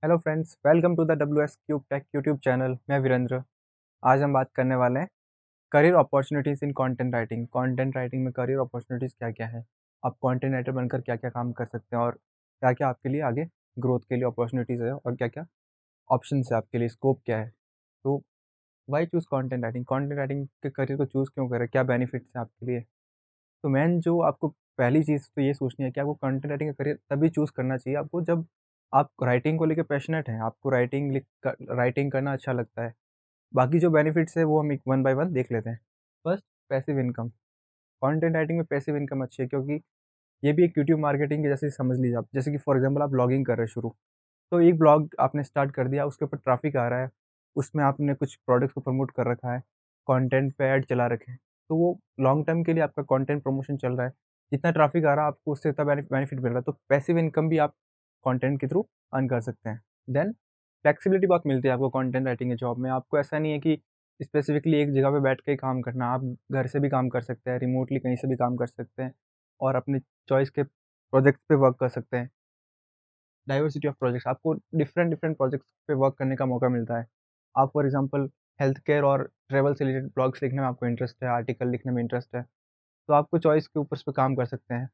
Hello friends, welcome to the W S cube tech YouTube channel. मैं वीरेंद्र। आज हम बात करने वाले हैं career opportunities in content writing. Content writing में करियर अपॉर्चुनिटीज़ क्या-क्या है? आप कंटेंट राइटर बनकर क्या-क्या काम कर सकते हैं और क्या-क्या आपके लिए आगे ग्रोथ के लिए अपॉर्चुनिटीज़ है और क्या-क्या ऑप्शंस है आपके लिए, स्कोप क्या है? तो why choose content writing? Content writing के करियर को चूज़ क्यों करें? क्या बेनिफिट्स हैं आपके लिए? तो मेन जो आपको पहली चीज़ तो ये सोचनी है कि आपको कंटेंट राइटिंग का करियर तभी चूज़ करना चाहिए आपको जब आप राइटिंग को लेके पैशनेट हैं, आपको राइटिंग करना अच्छा लगता है। बाकी जो बेनिफिट्स है वो हम एक वन बाय वन देख लेते हैं। First, passive income. Content writing में पैसिव इनकम अच्छी है क्योंकि ये भी एक यूट्यूब मार्केटिंग के जैसे समझ लीजिए आप। जैसे कि फॉर एग्ज़ाम्पल आप ब्लॉगिंग कर रहे हैं शुरू, तो एक ब्लॉग आपने स्टार्ट कर दिया, उसके ऊपर ट्रैफ़िक आ रहा है, उसमें आपने कुछ प्रोडक्ट्स को प्रमोट कर रखा है, कंटेंट पे ऐड चला रखे हैं, तो वो लॉन्ग टर्म के लिए आपका कंटेंट प्रमोशन चल रहा है। जितना ट्रैफ़िक आ रहा है आपको उससे उतना बेनिफिट मिल रहा है, तो पैसिव इनकम भी आप कंटेंट के थ्रू अर्न कर सकते हैं। देन फ्लेक्सिबिलिटी बहुत मिलती है आपको कंटेंट राइटिंग की जॉब में। आपको ऐसा नहीं है कि स्पेसिफिकली एक जगह पे बैठ के ही काम करना है, आप घर से भी काम कर सकते हैं, रिमोटली कहीं से भी काम कर सकते हैं और अपने चॉइस के प्रोजेक्ट्स पे वर्क कर सकते हैं। डाइवर्सिटी ऑफ प्रोजेक्ट्स, आपको डिफरेंट डिफरेंट प्रोजेक्ट्स पे वर्क करने का मौका मिलता है। आप फॉर एग्जांपल हेल्थ केयर और ट्रैवल से रिलेटेड ब्लॉग्स लिखने में आपको इंटरेस्ट है, आर्टिकल लिखने में इंटरेस्ट है, तो आपको चॉइस के ऊपर उस पे काम कर सकते हैं।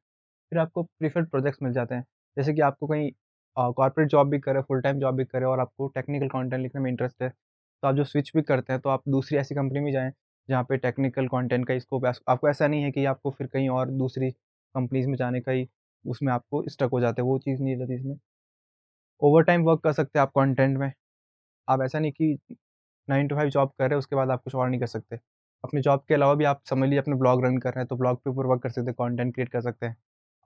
फिर आपको प्रेफर्ड प्रोजेक्ट्स मिल जाते हैं। जैसे कि आपको कहीं कॉर्पोरेट जॉब भी करें, फुल टाइम जॉब भी करें और आपको टेक्निकल कंटेंट लिखने में इंटरेस्ट है, तो आप जो स्विच भी करते हैं तो आप दूसरी ऐसी कंपनी में जाएँ, जहाँ पे टेक्निकल कंटेंट का स्कोप है। आपको ऐसा नहीं है कि आपको फिर कहीं और दूसरी कंपनीज़ में जाने का ही उसमें आपको स्टक हो जाते हैं, वो चीज़ नहीं रहती इसमें। ओवरटाइम वर्क कर सकते हैं आप कंटेंट में। आप ऐसा नहीं कि 9 टू 5 जॉब कर रहे हैं, उसके बाद आप कुछ और नहीं कर सकते। अपनी जॉब के अलावा भी आप समझ लीजिए अपने ब्लॉग रन कर रहे हैं, तो ब्लॉग के ऊपर वर्क कर सकते हैं, कंटेंट क्रिएट कर सकते हैं।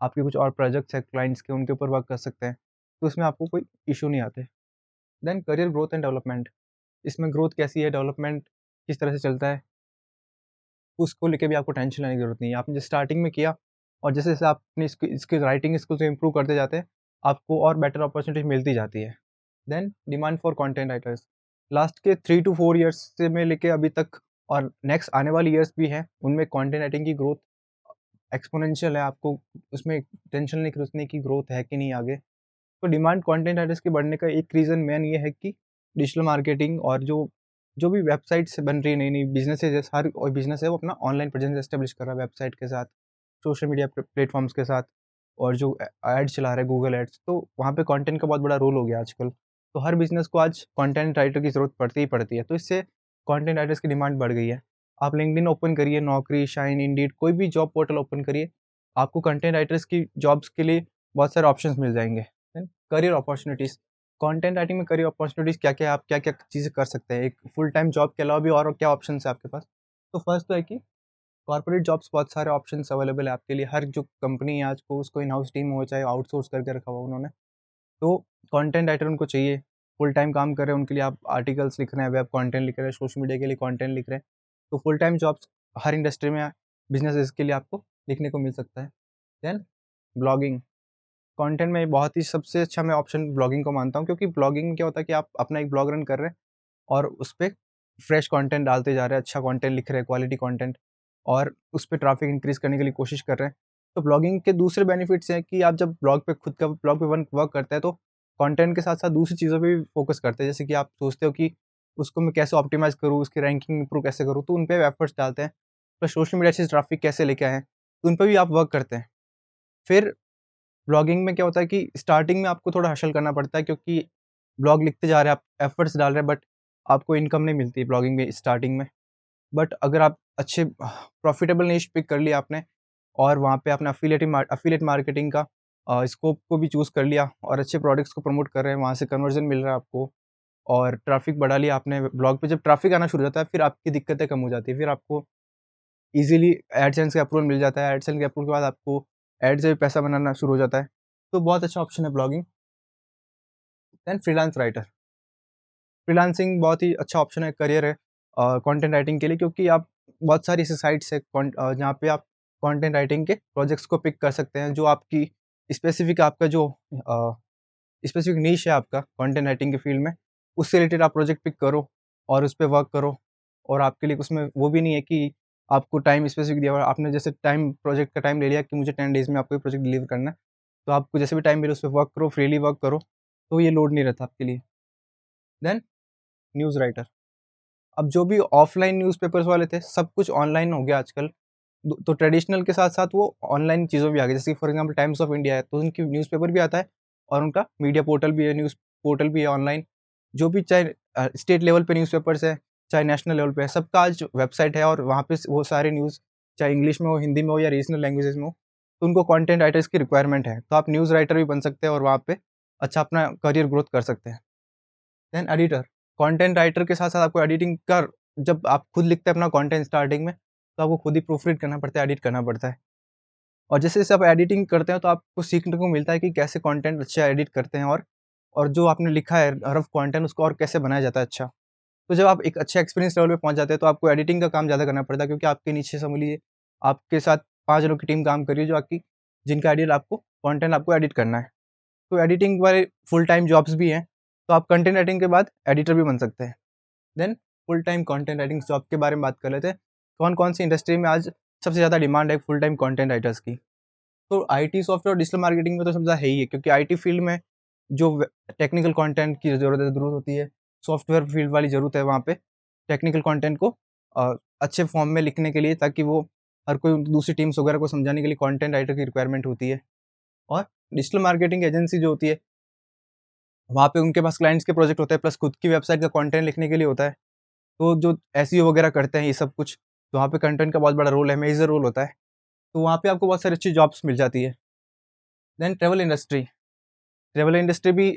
आपके कुछ और प्रोजेक्ट्स हैं क्लाइंट्स के, उनके ऊपर वर्क कर सकते हैं। तो इसमें आपको कोई इश्यू नहीं आते। Then career growth and development. इसमें ग्रोथ कैसी है, डेवलपमेंट किस तरह से चलता है, उसको लेके भी आपको टेंशन लेने की ज़रूरत नहीं है। आपने जैसे स्टार्टिंग में किया और जैसे-जैसे आप अपनी इसकी राइटिंग स्किल्स इम्प्रूव करते जाते हैं, आपको और बेटर अपॉर्च्युनिटी मिलती जाती है। Then demand for content writers. Last के 3 टू 4 ईयर्स से में लेके अभी तक और नेक्स्ट आने वाली ईयर्स भी हैं, उनमें कंटेंट राइटिंग की ग्रोथ एक्स्पोनेंशियल है। आपको उसमें टेंशन नहीं खींचने की ग्रोथ है कि नहीं आगे। तो डिमांड कंटेंट राइटर्स के बढ़ने का एक रीज़न मेन ये है कि डिजिटल मार्केटिंग और जो जो भी वेबसाइट्स बन रही है, नई-नई बिज़नेसेस है, हर कोई बिज़नेस है वो अपना ऑनलाइन प्रेजेंस एस्टेब्लिश कर रहा है वेबसाइट के साथ, सोशल मीडिया प्लेटफ़ॉर्म्स के साथ और जो एड चला रहा है गूगल एड्स, तो वहाँ पे कंटेंट का बहुत बड़ा रोल हो गया आजकल। तो हर बिज़नेस को आज कंटेंट राइटर की ज़रूरत पड़ती ही पड़ती है, तो इससे कंटेंट राइटर्स की डिमांड बढ़ गई है। आप लिंक्डइन ओपन करिए, नौकरी, शाइन, इंडीड कोई भी जॉब पोर्टल ओपन करिए, आपको कंटेंट राइटर्स की जॉब्स के लिए बहुत सारे ऑप्शंस मिल जाएँगे। Then career opportunities, content writing में करियर अपॉर्च्युनिटीज़ क्या-क्या आप क्या-क्या चीज़ें कर सकते हैं? एक फुल टाइम जॉब के अलावा भी और क्या ऑप्शंस है आपके पास? तो फर्स्ट तो है कि कॉर्पोरेट जॉब्स, बहुत सारे ऑप्शंस अवेलेबल है आपके लिए। हर जो कंपनी है आज को उसको इन हाउस टीम हो चाहे आउटसोर्स करके रखा हुआ उन्होंने। तो कंटेंट राइटर उनको चाहिए, फुल टाइम काम कर रहे हैं, उनके लिए आप आर्टिकल्स लिख रहे हैं, वेब कंटेंट लिख रहे हैं, सोशल मीडिया के लिए कंटेंट लिख रहे हैं। तो फुल टाइम जॉब्स हर इंडस्ट्री में बिज़नेसेस के लिए आपको देखने को मिल सकता है। देन ब्लॉगिंग, कंटेंट में बहुत ही सबसे अच्छा मैं ऑप्शन ब्लॉगिंग को मानता हूँ, क्योंकि ब्लॉगिंग में क्या होता है कि आप अपना एक ब्लॉग रन कर रहे हैं और उसपे फ्रेश कंटेंट डालते जा रहे हैं, अच्छा कंटेंट लिख रहे हैं, क्वालिटी कंटेंट और उसपे ट्रैफिक इंक्रीज़ करने के लिए कोशिश कर रहे हैं। तो ब्लॉगिंग के दूसरे बेनिफिट्स हैं कि आप जब ब्लॉग पे खुद का ब्लॉग पे वन वर्क करते हैं, तो कंटेंट के साथ-साथ दूसरी चीज़ों पे भी फ़ोकस करते हैं। जैसे कि आप सोचते हो कि उसको मैं कैसे ऑप्टिमाइज़ करूँ, उसकी रैंकिंग इंप्रूव कैसे करूँ, तो उन पे एफर्ट्स डालते हैं। प्लस सोशल मीडिया से ट्रैफिक कैसे लेके आएँ, तो उन पे भी आप वर्क करते हैं। फिर ब्लॉगिंग में क्या होता है कि स्टार्टिंग में आपको थोड़ा हसल करना पड़ता है, क्योंकि ब्लॉग लिखते जा रहे हैं, आप एफर्ट्स डाल रहे हैं, बट आपको इनकम नहीं मिलती ब्लॉगिंग में स्टार्टिंग में। बट अगर आप अच्छे प्रॉफ़िटेबल निश पिक कर लिया आपने और वहाँ पे अपना एफ़िलिएट मार्केटिंग का स्कोप को भी चूज़ कर लिया और अच्छे प्रोडक्ट्स को प्रमोट कर रहे हैं, वहाँ से कन्वर्जन मिल रहा है आपको और ट्रैफ़िक बढ़ा लिया आपने ब्लॉग पे। जब ट्रैफ़िक आना शुरू हो जाता है, फिर आपकी दिक्कतें कम हो जाती हैं। फिर आपको ईज़िली एडसेंस का अप्रूवल मिल जाता है। एडसेंस के अप्रूवल के बाद आपको एड से भी पैसा बनाना शुरू हो जाता है। तो बहुत अच्छा ऑप्शन है blogging. Then freelance writer. Freelancing बहुत ही अच्छा ऑप्शन है, करियर है कंटेंट राइटिंग के लिए, क्योंकि आप बहुत सारी ऐसी साइट्स है जहाँ पे आप कंटेंट राइटिंग के प्रोजेक्ट्स को पिक कर सकते हैं, जो आपकी स्पेसिफिक आपका जो स्पेसिफिक नीश है आपका कंटेंट राइटिंग के फील्ड में, उससे रिलेटेड आप प्रोजेक्ट पिक करो और उस पे वर्क करो। और आपके लिए उसमें वो भी नहीं है कि आपको टाइम स्पेसिफिक दिया हुआ है, आपने जैसे टाइम प्रोजेक्ट का टाइम ले लिया कि मुझे 10 डेज़ में आपको ये प्रोजेक्ट डिलीवर करना है, तो आपको जैसे भी टाइम मिले उस पे वर्क करो, फ्रीली वर्क करो तो ये लोड नहीं रहता आपके लिए। देन न्यूज़ राइटर, अब जो भी ऑफलाइन न्यूज़पेपर्स वाले थे सब कुछ ऑनलाइन हो गया आजकल। तो ट्रेडिशनल के साथ साथ वो ऑनलाइन चीज़ों भी आ गई, जैसे for example times of India है तो उनकी न्यूज़पेपर भी आता है और उनका मीडिया पोर्टल भी है, न्यूज़ पोर्टल भी है ऑनलाइन। जो भी चाहे स्टेट लेवल पे न्यूज़पेपर्स है चाहे नेशनल लेवल पे है, सबका आज वेबसाइट है और वहाँ पे वो सारे न्यूज़ चाहे इंग्लिश में हो, हिंदी में हो या रीजनल लैंग्वेजेस में हो, तो उनको कंटेंट राइटर्स की रिक्वायरमेंट है। तो आप न्यूज़ राइटर भी बन सकते हैं और वहाँ पे अच्छा अपना करियर ग्रोथ कर सकते हैं। देन एडिटर, कंटेंट राइटर के साथ साथ आपको एडिटिंग कर, जब आप खुद लिखते हैं अपना कंटेंट स्टार्टिंग में तो आपको खुद ही प्रूफ रीड करना पड़ता है, एडिट करना पड़ता है। और जैसे-जैसे आप एडिटिंग करते हैं तो आपको सीखने को मिलता है कि कैसे कंटेंट अच्छा एडिट करते हैं और जो आपने लिखा है रफ कंटेंट उसको और कैसे बनाया जाता है अच्छा। तो जब आप एक अच्छे एक्सपीरियंस लेवल पे पहुँच जाते हैं तो आपको एडिटिंग का काम ज़्यादा करना पड़ता है, क्योंकि आपके नीचे समझ लीजिए आपके साथ 5 जनों की टीम काम कर रही है जो आपकी जिनका आइडियल आपको कंटेंट आपको एडिट करना है। तो एडिटिंग वाले फुल टाइम जॉब्स भी हैं, तो आप कंटेंट राइटिंग के बाद एडिटर भी बन सकते हैं। Then full time content writing job के बारे में बात कर लेते हैं। कौन-कौन सी इंडस्ट्री में आज सबसे ज़्यादा डिमांड है फुल टाइम कंटेंट राइटर्स की? तो आईटी सॉफ्टवेयर और डिजिटल मार्केटिंग में तो सबसे ज़्यादा है ही है, क्योंकि आईटी फील्ड में जो टेक्निकल कंटेंट की ज़रूरत होती है, सॉफ्टवेयर फील्ड वाली ज़रूरत है वहाँ पे टेक्निकल कंटेंट को अच्छे फॉर्म में लिखने के लिए, ताकि वो हर कोई दूसरी टीम्स वगैरह को समझाने के लिए कंटेंट राइटर की रिक्वायरमेंट होती है। और डिजिटल मार्केटिंग एजेंसी जो होती है, वहाँ पे उनके पास क्लाइंट्स के प्रोजेक्ट होते हैं प्लस खुद की वेबसाइट का कंटेंट लिखने के लिए होता है। तो जो एसईओ वगैरह करते हैं ये सब कुछ, तो वहाँ पे कंटेंट का बहुत बड़ा रोल है, मेजर रोल होता है। तो वहाँ पे आपको बहुत सारी अच्छी जॉब्स मिल जाती है। देन ट्रैवल इंडस्ट्री भी,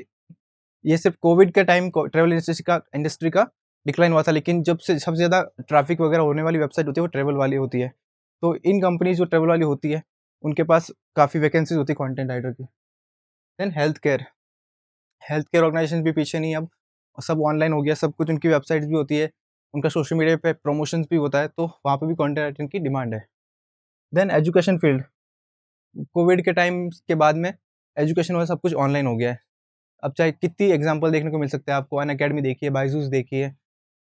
ये सिर्फ कोविड के टाइम को ट्रैवल इंडस्ट्री का डिक्लाइन हुआ था, लेकिन जब से सबसे ज़्यादा ट्रैफिक वगैरह होने वाली वेबसाइट होती है वो ट्रैवल वाली होती है। तो इन कंपनीज जो ट्रैवल वाली होती है उनके पास काफ़ी वैकेंसीज होती है कंटेंट राइटर की। देन हेल्थ केयर ऑर्गेनाइजेशन भी पीछे नहीं अब, सब ऑनलाइन हो गया, सब कुछ उनकी वेबसाइट्स भी होती है, उनका सोशल मीडिया पे प्रमोशंस भी होता है, तो वहाँ पे भी कंटेंट राइटिंग की डिमांड है। देन एजुकेशन फील्ड, कोविड के टाइम के बाद में एजुकेशन वाला सब कुछ ऑनलाइन हो गया है। अब चाहे कितनी एग्जांपल देखने को मिल सकते हैं आपको, अनअकैडमी देखिए, बायजूस देखिए,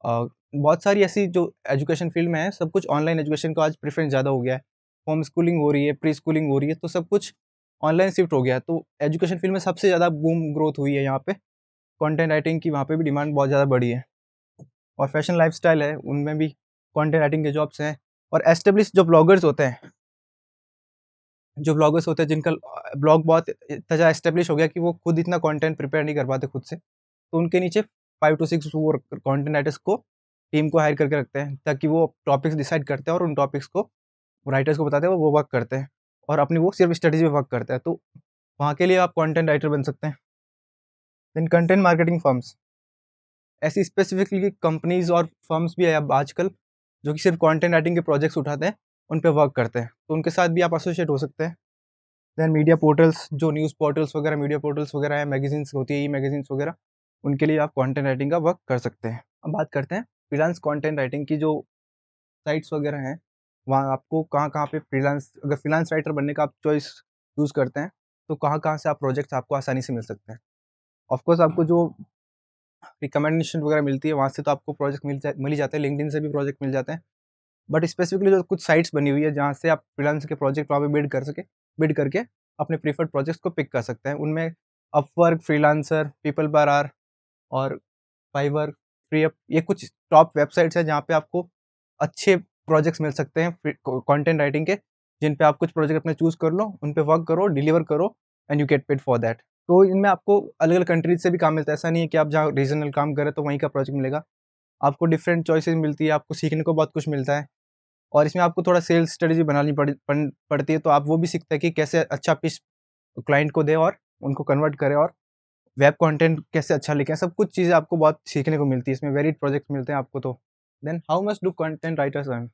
बहुत सारी ऐसी जो एजुकेशन फील्ड में है, सब कुछ ऑनलाइन एजुकेशन को आज प्रेफ़रेंस ज़्यादा हो गया है। होम स्कूलिंग हो रही है, प्री स्कूलिंग हो रही है, तो सब कुछ ऑनलाइन शिफ्ट हो गया है। तो एजुकेशन फील्ड में सबसे ज़्यादा बूम ग्रोथ हुई है यहाँ पे, कंटेंट राइटिंग की वहाँ पे भी डिमांड बहुत ज़्यादा बढ़ी है। और फैशन लाइफ़स्टाइल है, उनमें भी कंटेंट राइटिंग के जॉब्स हैं। और एस्टेब्लिश जो ब्लॉगर्स होते हैं जिनका ब्लॉग बहुत इतना ज़्यादा एस्टेब्लिश हो गया कि वो खुद इतना कंटेंट प्रिपेयर नहीं कर पाते खुद से, तो उनके नीचे 5 टू 6 वो कंटेंट राइटर्स को टीम को हायर करके रखते हैं, ताकि वो टॉपिक्स डिसाइड करते हैं और उन टॉपिक्स को राइटर्स को बताते हैं और वो वर्क करते हैं और अपनी वो सिर्फ स्ट्रेटजी पे वर्क करते हैं। तो वहाँ के लिए आप कंटेंट राइटर बन सकते हैं। देन कंटेंट मार्केटिंग फर्म्स, ऐसी स्पेसिफिकली कंपनीज़ और फर्म्स भी है अब आजकल, जो कि सिर्फ कंटेंट राइटिंग के प्रोजेक्ट्स उठाते हैं, उन पे वर्क करते हैं, तो उनके साथ भी आप एसोसिएट हो सकते हैं। देन मीडिया पोर्टल्स, जो न्यूज़ पोर्टल्स वगैरह, मीडिया पोर्टल्स वगैरह हैं, मैगज़ीन्स होती है, ई-मैगज़ीन्स वगैरह, उनके लिए आप कंटेंट राइटिंग का वर्क कर सकते हैं। अब बात करते हैं फ्रीलांस कंटेंट राइटिंग की, जो साइट्स वगैरह हैं, वहाँ आपको कहाँ-कहाँ पे अगर फ्रीलांस राइटर बनने का आप चॉइस चूज़ करते हैं, तो कहाँ-कहाँ से आप प्रोजेक्ट्स आपको आसानी से मिल सकते हैं। ऑफ कोर्स आपको जो रिकमेंडेशन वगैरह मिलती है, वहाँ से तो आपको प्रोजेक्ट मिल ही जाते हैं, लिंक्डइन से भी प्रोजेक्ट मिल जाते हैं। बट स्पेसिफिकली जो कुछ साइट्स बनी हुई है, जहाँ से आप फ्रीलांस के प्रोजेक्ट वहाँ पे बिड करके अपने प्रेफर्ड प्रोजेक्ट्स को पिक कर सकते हैं। उनमें Upwork, freelancer, people per hour और फाइवर, फ्रीअप, ये कुछ टॉप वेबसाइट्स हैं जहाँ पे आपको अच्छे प्रोजेक्ट्स मिल सकते हैं कंटेंट राइटिंग के, जिन पे आप कुछ प्रोजेक्ट अपने चूज़ कर लो, उन पे वर्क करो, डिलीवर करो and you get paid for that. तो इनमें आपको अलग-अलग कंट्रीज़ से भी काम मिलता है, ऐसा नहीं है कि आप जहाँ रीजनल काम करें तो वहीं का प्रोजेक्ट मिलेगा। आपको डिफरेंट चॉइसेस मिलती है, आपको सीखने को बहुत कुछ मिलता है। और इसमें आपको थोड़ा सेल्स स्ट्रेटजी बनानी पड़ती है, तो आप वो भी सीखते हैं कि कैसे अच्छा पिच क्लाइंट को दें और उनको कन्वर्ट करें और वेब कंटेंट कैसे अच्छा लिखें, सब कुछ चीज़ें आपको बहुत सीखने को मिलती है, इसमें वेरिड प्रोजेक्ट्स मिलते हैं आपको तो। Then how much do content writers earn?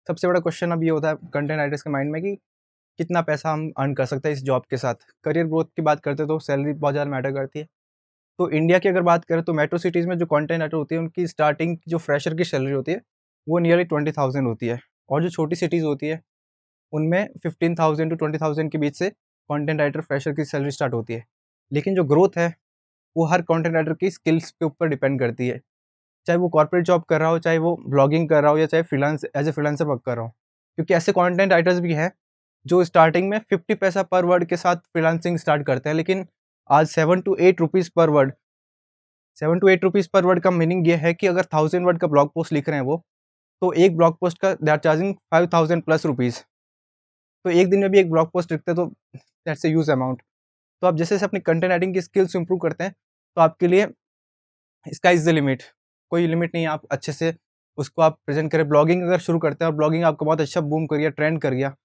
सबसे बड़ा क्वेश्चन अब ये होता है कंटेंट राइटर्स के माइंड में कि कितना पैसा हम अर्न कर सकते हैं इस जॉब के साथ। करियर ग्रोथ की बात करते हैं तो सैलरी बहुत ज़्यादा मैटर करती है। तो इंडिया की अगर बात करें तो मेट्रो सिटीज़ में जो कंटेंट राइटर होती है उनकी स्टार्टिंग जो फ्रेशर की सैलरी होती है वो नियरली 20,000 होती है। और जो छोटी सिटीज़ होती है उनमें 15,000 टू 20,000 के बीच से कंटेंट राइटर फ्रेशर की सैलरी स्टार्ट होती है। लेकिन जो ग्रोथ है वो हर कंटेंट राइटर की स्किल्स के ऊपर डिपेंड करती है। चाहे वो कॉर्पोरेट जॉब कर रहा हो, चाहे वो ब्लॉगिंग कर रहा हो या चाहे फ्रीलांसर वर्क कर रहा हो। क्योंकि ऐसे कंटेंट राइटर्स भी हैं जो स्टार्टिंग में 50 पैसा पर वर्ड के साथ फ्रीलांसिंग स्टार्ट करते हैं, लेकिन आज 7 to 8 रुपीज़ पर वर्ड। 7 to 8 रुपीज़ पर वर्ड का मीनिंग ये है कि अगर 1000 वर्ड का ब्लॉग पोस्ट लिख रहे हैं वो, तो एक ब्लॉग पोस्ट का they are charging 5000 plus rupees. तो एक दिन में भी एक ब्लॉग पोस्ट लिखते हैं तो दैट्स अ ह्यूज अमाउंट। तो आप जैसे अपनी कंटेंट राइटिंग की स्किल्स इंप्रूव करते हैं, तो आपके लिए स्काई इज़ द लिमिट, कोई लिमिट नहीं है। आप अच्छे से उसको आप प्रेजेंट करें। ब्लॉगिंग अगर शुरू करते हैं और ब्लॉगिंग आपका बहुत अच्छा बूम कर गया, ट्रेंड कर गया,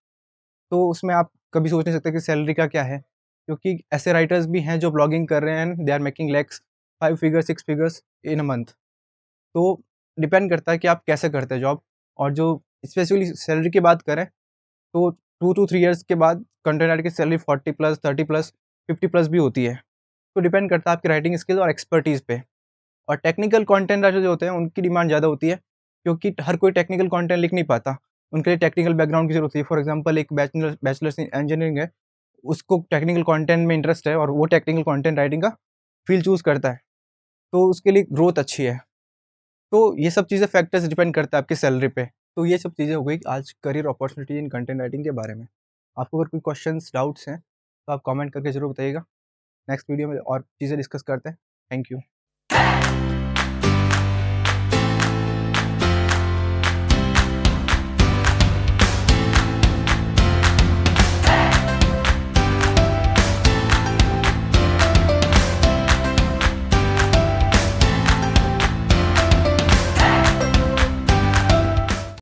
तो उसमें आप कभी सोच नहीं सकते कि सैलरी का क्या है, क्योंकि ऐसे राइटर्स भी हैं जो ब्लॉगिंग कर रहे हैं, they are making lakhs, 5 figures 6 figures in a month. तो डिपेंड करता है कि आप कैसे करते हैं जॉब। और जो स्पेसिफिकली सैलरी की बात करें, तो 2 to 3 ईयर्स के बाद कंटेंट राइटर की सैलरी 40 प्लस 30 प्लस 50 प्लस भी होती है। तो डिपेंड करता है आपकी राइटिंग स्किल और एक्सपर्टीज़ पे। और टेक्निकल कंटेंट राइटर जो होते हैं उनकी डिमांड ज़्यादा होती है, क्योंकि हर कोई टेक्निकल कंटेंट लिख नहीं पाता। उनके लिए टेक्निकल बैकग्राउंड की ज़रूरत होती है। फॉर एग्जांपल एक बैचलर्स इन इंजीनियरिंग है, उसको टेक्निकल कंटेंट में इंटरेस्ट है और वो टेक्निकल कंटेंट राइटिंग का फील्ड चूज़ करता है, तो उसके लिए ग्रोथ अच्छी है। तो ये सब चीज़ें फैक्टर्स डिपेंड करता है आपकी सैलरी पे। तो ये सब चीज़ें हो गई आज career opportunity in content writing के बारे में। आपको अगर कोई क्वेश्चंस, डाउट्स हैं, तो आप कमेंट करके ज़रूर बताइएगा। नेक्स्ट वीडियो में और चीज़ें डिस्कस करते हैं। Thank you.